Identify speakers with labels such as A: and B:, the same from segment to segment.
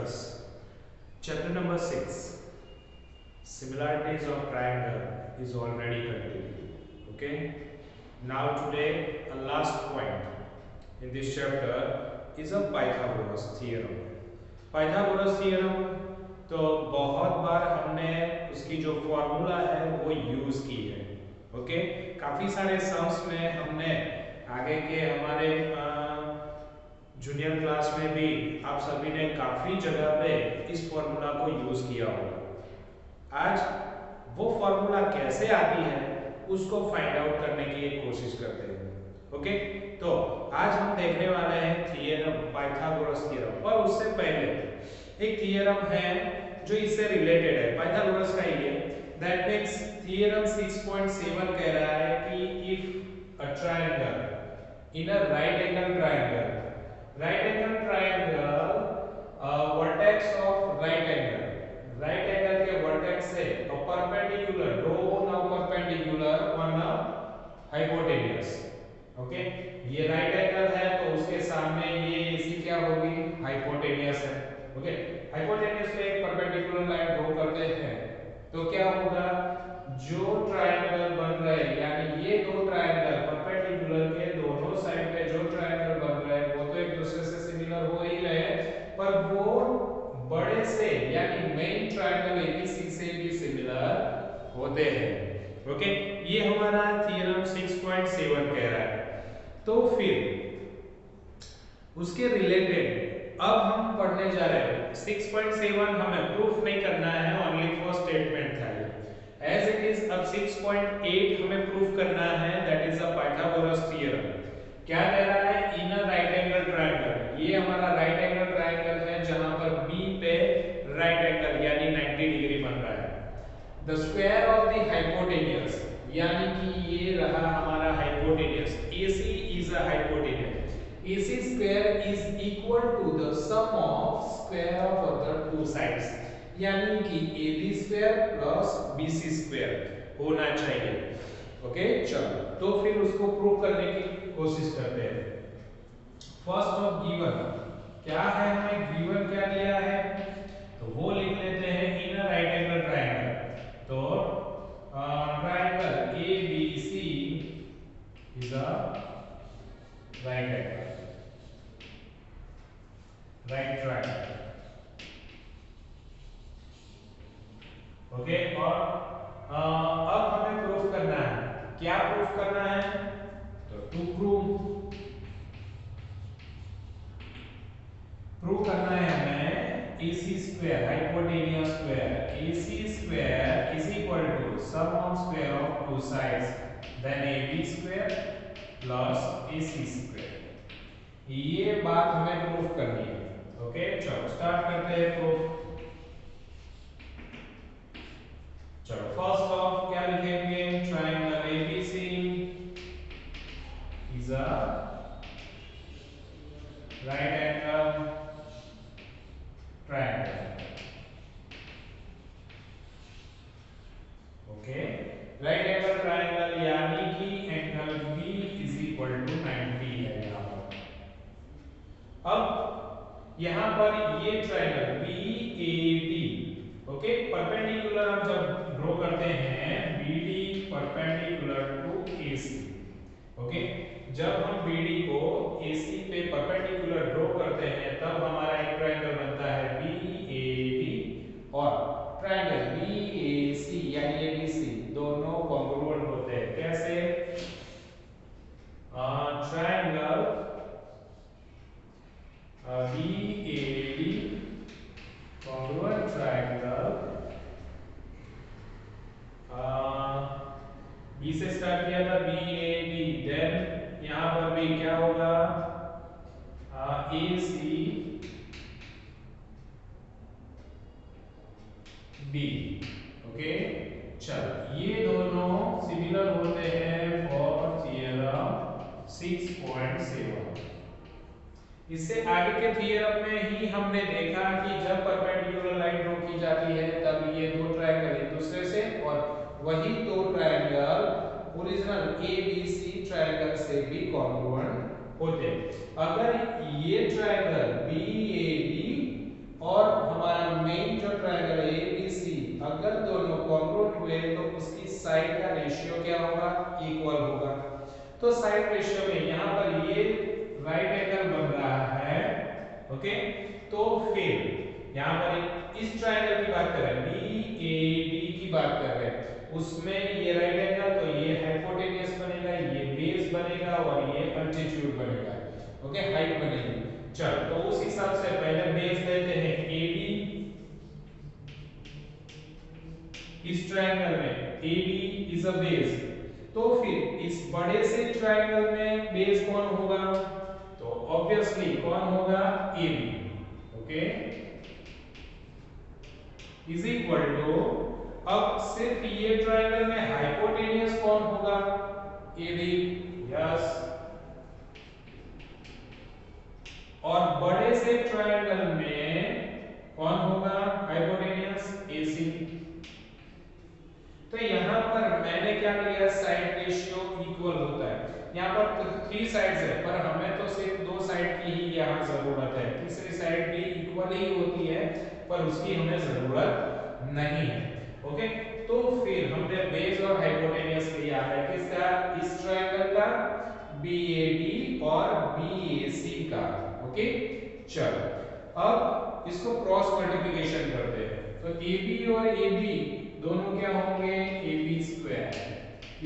A: discuss chapter number 6. Similarities of triangle is already completed. Okay. Now today a last point in this chapter is a Pythagoras theorem. Pythagoras theorem तो बहुत बार हमने उसकी जो formula है वो use की है. ओके. काफी सारे सम्स में हमने आगे के हमारे जूनियर क्लास में भी आप सभी ने काफी जगह पे इस फॉर्मूला को यूज किया होगा. आज वो फॉर्मूला कैसे आती है उसको फाइंड आउट करने की एक कोशिश करते हैं. ओके. तो आज हम देखने वाले हैं थियरम, पाइथागोरस थियरम. पर उससे पहले एक थियरम है जो इससे रिलेटेड है, पाइथागोरस का ही है. दैट मींस थियरम 6.7 कह रहा है कि if a triangle in a right angle triangle, vertex of right angle के वर्टेक्स से a perpendicular, draw now perpendicular on a hypotenuse. Okay. ये राइट एंगल है तो उसके सामने ये इसकी क्या होगी, हाइपोटेन्यूज है. ओके. हाइपोटेन्यूज पे एक परपेंडिकुलर लाइन ड्रॉ करते हैं तो क्या होगा, जो ट्रायंगल बन रहे यानी ये दो ट्रायंगल परपेंडिकुलर के दोनों साइड पे जो ट्रायंगल बन रहे हैं वो तो एक दूसरे से सिमिलर हो ही रहे हैं, पर वो बड़े से यानी मेन ट्रायंगल एबीसी से भी सिमिलर होते हैं. ओके. ये हमारा थ्योरम 6.7 कह रहा है. तो फिर उसके रिलेटेड अब हम पढ़ने जा रहे हैं. 6.7 हमें प्रूफ नहीं करना है, ओनली फॉर स्टेटमेंट था ये. एज इट इज अब 6.8 हमें प्रूफ करना है, that is a Pythagoras theorem. क्या कह रहा है, इन अ राइट एंगल ट्रायंगल. ये हमारा राइट एंगल ट्रायंगल है जहां पर बी पे राइट एंगल यानी 90 डिग्री बन रहा है. The square of the hypotenuse यानी कि ये रहा हमारा hypotenuse. AC is a hypotenuse. AC square is equal to the sum of square of other two sides, यानी कि AB square plus BC square होना चाहिए. ओके. चलो तो फिर उसको प्रूव करने की कोशिश करते हैं. फर्स्ट ऑफ गिवन क्या है, हमें गिवन क्या दिया है तो वो लिख लेते हैं इन अ राइट एंगल ट्रायंगल. तो triangle ABC is a right triangle. Okay. और अब हमें प्रूफ करना है. क्या प्रूफ करना है, तो टू प्रूफ करना है हमें AC square hypotenuse square. AC square is equal to sum of square of two sides then AB square plus AC square. ये बात हमें प्रूफ करनी है. ओके. चलो स्टार्ट करते हैं प्रूफ. चलो फर्स्ट ऑफ क्या लिखेंगे, triangle ABC is a right angle triangle. Okay. Right angle triangle यानी कि angle B is equal to 90 है यहां पर. अब यहां पर ये ट्रायंगल BAD, ओके, परपेंडिकुलर हम जब ड्रॉ करते हैं BD perpendicular to AC. Okay. जब हम BD को AC पे परपेंडिकुलर ड्रॉ करते हैं तब हमारा एक ट्रायंगल बनता है BAD और ट्रायंगल BAC यानी ABC दोनों कॉन्ग्रुएंट होते हैं. कैसे, triangle BAD congruent triangle, B से स्टार्ट किया था BAD, देन यहां पर भी क्या होगा, AC B. ओके. चलो ये दोनों सिमिलर होते हैं फॉर थियरम 6.7. इससे आगे के थ्योरम में ही हमने देखा कि जब परपेंडिकुलर लाइन ड्रॉ की जाती है तब ये दो ट्रायंगल एक दूसरे से और वही दो ट्रायंगल ओरिजिनल ABC ट्रायंगल से भी कॉन्ग्रुएंट होते हैं. अगर ये ट्रायंगल BAD और साइड का रेशियो क्या होगा, इक्वल होगा। तो साइड रेशियो में यहाँ पर ये राइट एंगल बन रहा है, ओके। तो फिर यहाँ पर इस ट्रायंगल की बात कर रहे हैं, BAD की बात कर रहे हैं, उसमें ये राइट एंगल, तो ये हाइपोटेन्यूस बनेगा, ये बेस बनेगा और ये अल्टीट्यूड बनेगा, ओके, हाइट बनेगी। चलो तो उस हिसाब से पहले बेस लेते हैं AB। इस ट्रायंगल में AB इज अ बेस, तो फिर इस बड़े से ट्रायंगल में बेस कौन होगा, तो ऑब्वियसली कौन होगा, AB, okay, is equal to, अब सिर्फ ये ट्रायंगल में हाइपोटेन्यूस कौन होगा, AB, यस, और बड़े से ट्रायंगल में कौन होगा, हाइपोटेन्यूस, AC। तो यहाँ पर मैंने क्या लिया, साइड रेशियो इक्वल होता है। यहाँ पर तो 3 साइड्स है, पर हमें तो सिर्फ 2 साइड की ही यहाँ जरूरत है, तीसरी साइड भी इक्वल ही होती है, पर उसकी हमें जरूरत नहीं है, ओके। तो फिर हमने बेस और हाइपोटेन्यूस लिया है किसका, इस ट्रायंगल का, BAD और BAC का, ओके। चलो अब इसको क्रॉस मल्टीप्लिकेशन करते हैं, तो AB और AB दोनों क्या होंगे, AB square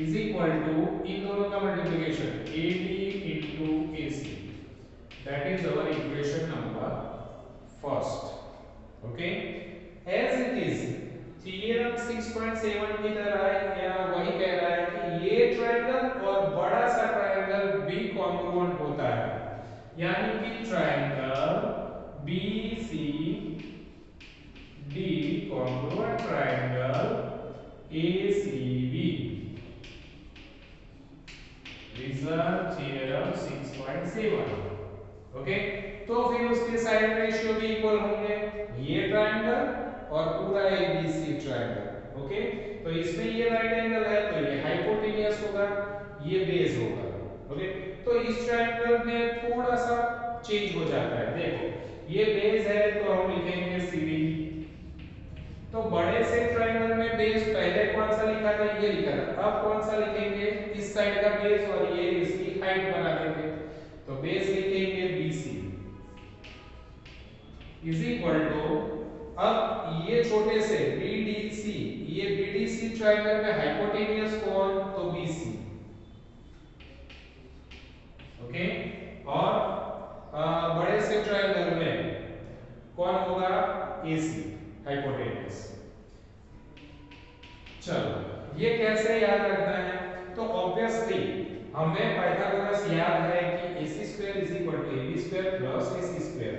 A: is equal to, इन दोनों का multiplication AD into AC, that is our equation number first, okay. As it is theorem 6.7 की तरह या वही कह रहा है कि ये ट्रायंगल और बड़ा सा ट्रायंगल भी कॉन्ग्रुएंट होता है, यानी कि triangle BCD congruent triangle ACB, result theorem 6.7, okay. तो फिर उसके साइड रेशियो भी इक्वल होंगे, ये ट्रायंगल और पूरा ABC ट्रायंगल, ओके। तो इसमें ये राइट एंगल है, तो ये हाइपोटेन्यूस होगा, ये बेस होगा, ओके। तो इस ट्रायंगल में थोड़ा सा चेंज हो जाता है, देखो ये बेस है तो हम लिखेंगे CD, तो बड़े से ट्रायंगल में बेस पहले कौन सा लिखा था, ये लिखा था, अब कौन सा लिखेंगे, इस साइड का बेस और ये इसकी हाइट बना देंगे, तो बेस लिखेंगे BC इज इक्वल टू, अब ये छोटे से BDC, ये BDC ट्रायंगल में हाइपोटेन्यूस कौन, तो BC, ओके। और बड़े से ट्रायंगल में कौन होगा, AC हाइपोटेन्यूस। चलो ये कैसे याद रखना है, तो ऑब्वियसली हमें पाइथागोरस याद है कि AC square is equal to AB square plus AC square,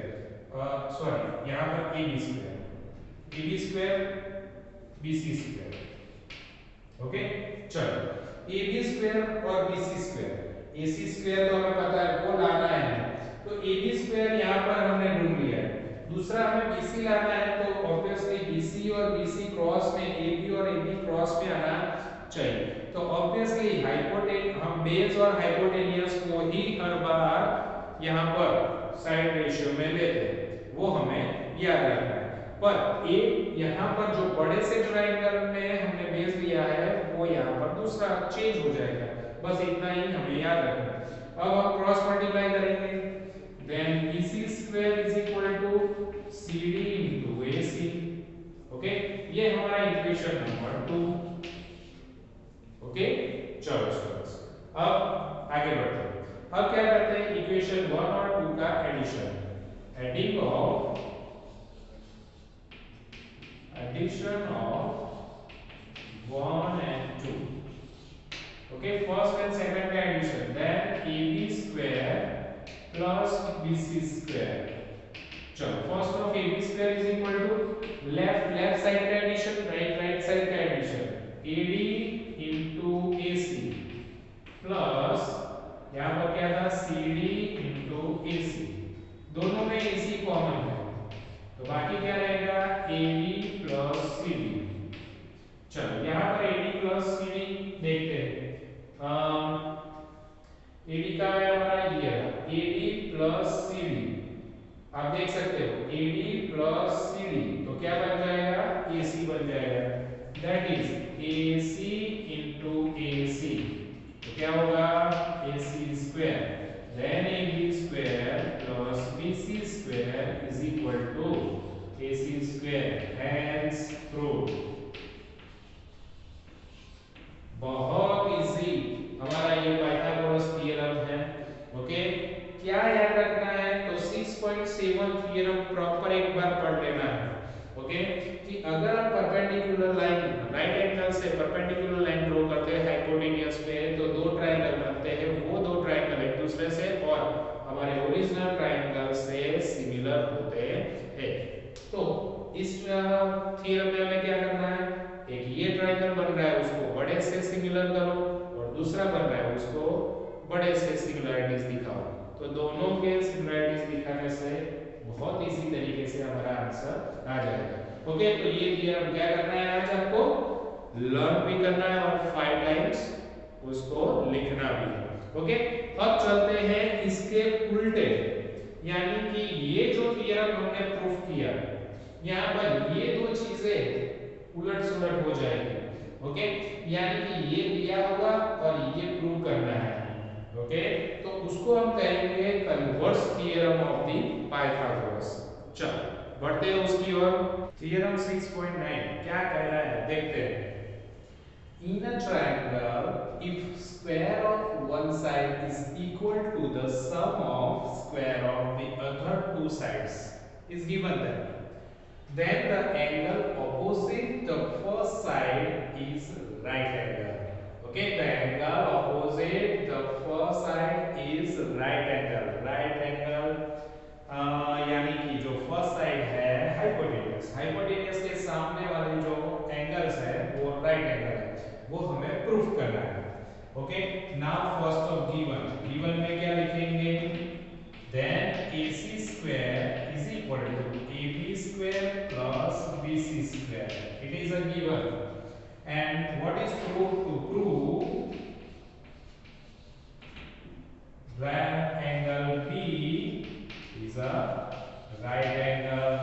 A: sorry यहाँ पर AB square BC square, okay. चलो AB स्क्वायर और BC स्क्वायर, AC स्क्वायर तो हमें पता है वो लाना है, तो AB स्क्वायर यहाँ पर हमने ढूंढ लिया है, दूसरा हमें BC लाना है, तो ऑब्वियसली BC और BC क्रॉस में AB और AB क्रॉस में आना चाहिए, तो ऑब्वियसली हम बेस और हाइपोटेन्यूस को ही हर बार यहाँ पर साइड रेशियो में लेते हैं, वो हमें याद रखना है। पर एक यहाँ पर जो बड़े से ट्रायंगल में हमने बेस लिया है वो यहाँ पर दूसरा चेंज हो जाएगा, बस इतना ही हमें याद रखना है। अब हम क्रॉस मल्टीप्लाई करेंगे, then BC square is equal to CD into AC, okay. ये हमारा इक्वेशन नंबर 2, ओके। चलो स्टूडेंट्स अब आगे बढ़ते हैं, अब क्या करते हैं, इक्वेशन 1 और 2 का addition, addition of 1 and 2, okay, first and second का addition, then AB square plus BC square, चलो first of AB square is equal to left side का एडिशन, राइट साइड का addition, AD into AC plus यहाँ पर क्या था, CD into AC, दोनों में AC कॉमन है, तो बाकी क्या रहेगा, AD plus CD। चलो यहाँ पर AD plus CD देखते हैं, AD का है हमारा ये AD plus CD, आप देख सकते हो AD plus CD, तो क्या बन जाएगा, AC बन जाएगा, दैट इज AC ओके, कि अगर आप परपेंडिकुलर लाइन राइट एंगल से परपेंडिकुलर लाइन ड्रॉ करते हैं हाइपोटेन्यूज पे, तो दो ट्रायंगल बनते हैं, वो दो ट्रायंगल एक दूसरे से और हमारे ओरिजिनल ट्रायंगल से सिमिलर होते हैं। तो इस थ्योरम में हमें क्या करना है, एक ये ट्रायंगल बन रहा है उसको बड़े से सिमिलर करो और दूसरा बन रहा है उसको बड़े से सिमिलरिटीज दिखाओ। तो दोनों के सिमिलरिटीज दिखाने से बहुत इजी तरीके से हमारा आंसर आ जाएगा। ओके, तो ये थ्योरम क्या करना है आज आपको, लर्न भी करना है और 5 टाइम्स उसको लिखना भी है। ओके, अब चलते हैं इसके उल्टे, यानी कि ये जो थ्योरम हमने प्रूफ किया यहाँ पर ये दो चीजें उलट सुलट हो जाएगी। ओके, यानी कि ये दिया होगा और ये प्रूव करना है। ओके, तो उसको हम कहेंगे converse theorem of the Pythagoras. चलो बढ़ते हैं उसकी ओर। थ्योरम 6.9 क्या कह रहा है देखते हैं। In a triangle, if square of one side is equal to the sum of square of the other two sides is given then the angle opposite the first side is right angle. Okay, the angle opposite the first side is right angle. Right angle यानी कि जो first side है hypotenuse, hypotenuse के सामने वाले जो angles है वो राइट एंगल है, वो हमें प्रूफ करना है। Okay, now first of given, given में क्या लिखेंगे, then AC square is equal to AB square plus BC square. It is a given. And what is proved? To prove that angle B is a right angle.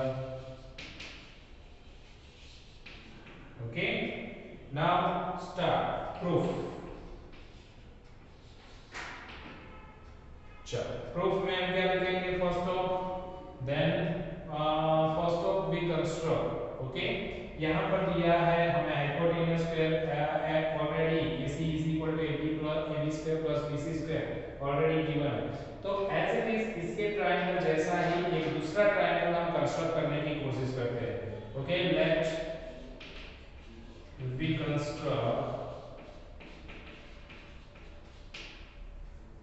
A: Okay. Now start proof. चलो proof में हम क्या लिखेंगे, first of then first of we construct. Okay, यहाँ पर दिया है हमें hypotenuse square already AC is equal to AB plus AB square plus BC square already given है। तो एज इट इज इसके ट्रायंगल जैसा ही एक दूसरा ट्रायंगल हम कंस्ट्रक्ट करने की कोशिश करते हैं। Okay, let we construct.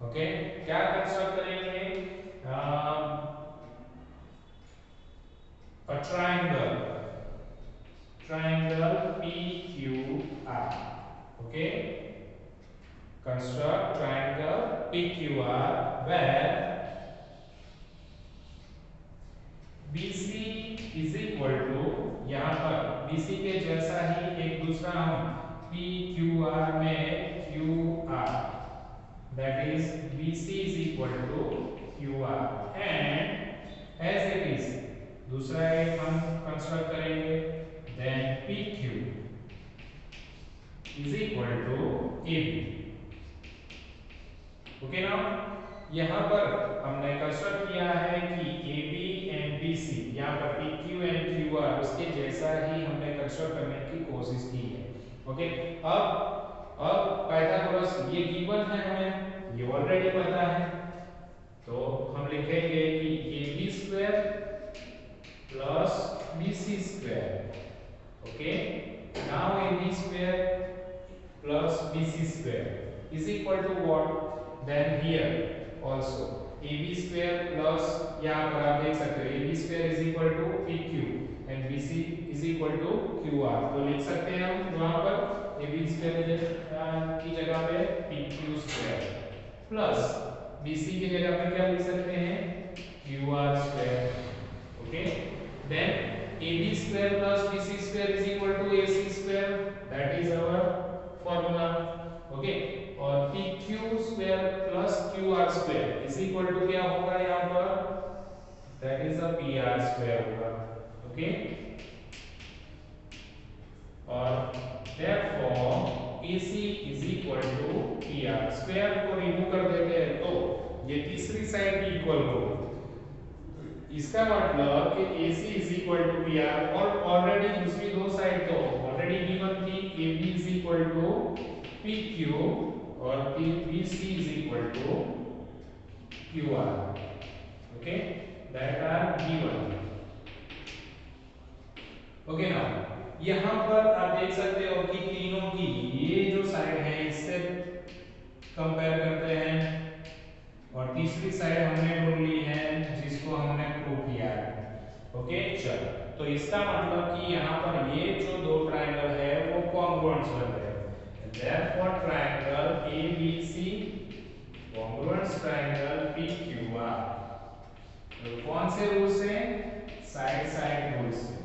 A: Okay, क्या कंस्ट्रक्ट करेंगे, a triangle PQR. Okay, construct triangle PQR where BC is equal to, यहाँ पर BC के जैसा ही एक दूसरा हम PQR में QR, that is BC is equal to QR and as it is दूसरा एक हम कंस्ट्रक्ट करेंगे, then PQ is equal to AB. Okay, now यहाँ पर हमने कंस्ट्रक्ट किया है कि AB एंड BC, यहाँ पर PQ एंड QR उसके जैसा ही हमने कंस्ट्रक्ट करने की कोशिश की है। ओके, अब पाइथागोरस ये गिवन है हमें, ये ऑलरेडी पता है, तो हम लिखेंगे कि AB square plus BC square. Okay, now AB square plus BC square is equal to what, then here also AB square plus, यहाँ पर आप देख सकते हो AB square is equal to PQ and BC is equal to QR, तो लिख सकते हैं हम वहाँ पर AB square की जगह पे PQ square प्लस BC की जगह पे क्या लिख सकते हैं, QR square। Okay, then AB square plus BC square is equal to AC square, that is our formula। Okay, और PQ square plus QR square is equal to क्या होगा यहाँ पर, that is a PR square होगा। Okay, और therefore AC is equal to PR, square को remove कर देते हैं तो ये तीसरी साइड भी इक्वल हो, इसका मतलब कि AC is equal to PR और ऑलरेडी दूसरी दो साइड तो ऑलरेडी गिवन थी, AB is equal to PQ और BC is equal to QR. Okay, that are given. Okay ना, यहाँ पर आप देख सकते हो कि तीनों की ये जो साइड है इससे कंपेयर करते हैं और तीसरी साइड हमने ढूंढ ली है जिसको हमने प्रूव किया है। ओके चलो, तो इसका मतलब कि यहाँ पर ये जो दो ट्रायंगल है वो कॉन्ग्रुएंट्स बन रहे हैं। Therefore triangle ABC congruents triangle PQR. तो कौन से रूल से? साइड साइड रूल से।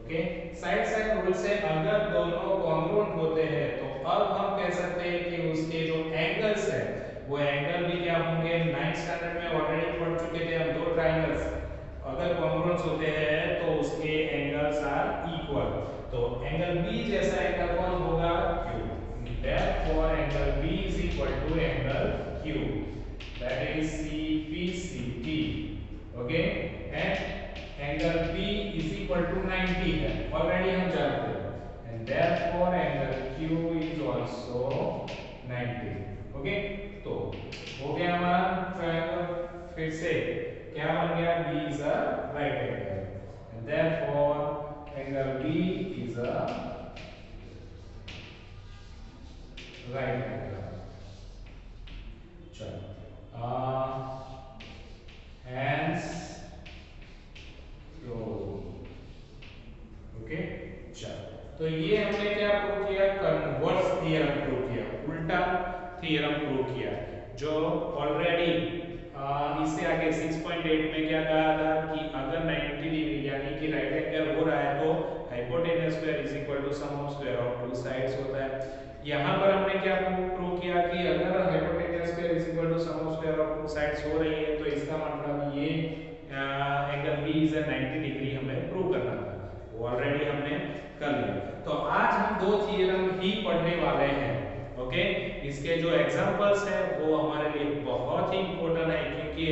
A: ओके, साइड साइड रूल से अगर दोनों कॉन्ग्रुएंट होते हैं तो अब हम कह सकते हैं कि उसके जो एंगल्स है वो एंगल भी क्या होंगे? 9th स्टैंडर्ड में ऑलरेडी पढ़ चुके थे हम, दो ट्रायंगल्स अगर कॉन्ग्रुएंट्स होते हैं तो उसके एंगल्स आर इक्वल। तो एंगल बी जैसा एंगल कौन होगा? Q. therefore angle B is equal to angle Q, that is CPCT. okay, and angle B is equal to 90 है, ऑलरेडी हम जानते हैं, and therefore angle Q is also 90. Okay, तो हो गया हमारा ट्रायंगल। फिर से क्या बन गया? B is a right angle, and therefore angle B is a right angle. चलो, hence तो ओके चलो, तो ये हमने क्या प्रूव किया? कन्वर्स थ्योरम प्रूव किया, उल्टा थ्योरम प्रूव किया, जो ऑलरेडी इससे आगे 6.8 में क्या कहा था कि अगर 90 डिग्री यानी कि राइट एंगल हो रहा है तो hypotenuse square is equal to sum of square of two sides होता है। यहाँ पर हमने क्या प्रूव किया कि अगर hypotenuse square is equal to sum of square of two sides हो रही है तो इसका मतलब ये एंगल बी इज 90 डिग्री हमें प्रूव करना था, वो ऑलरेडी हमने कर लिया। तो आज हम दो थ्योरम ही पढ़ने वाले हैं। ओके, इसके जो एग्जांपल्स हैं वो हमारे लिए बहुत ही इंपॉर्टेंट है, क्योंकि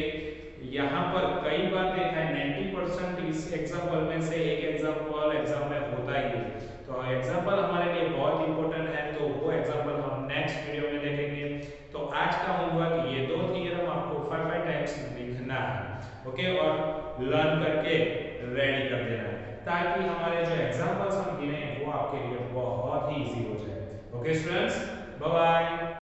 A: यहाँ पर कई बार देखा है 90% इस एग्जांपल में से एक एग्जांपल एग्जाम में होता ही है। तो एग्जांपल हमारे लिए बहुत इंपॉर्टेंट है, तो वो एग्जांपल हम नेक्स्ट वीडियो में देखेंगे। तो आज का होमवर्क ये दो थ्योरम आपको 5 टाइम्स लिखना है। ओके, और लर्न करके रेडी कर देना है ताकि हमारे जो एग्जांपल्स हम गिने वो आपके लिए बहुत ही इजी हो जाए। Okay students, bye bye.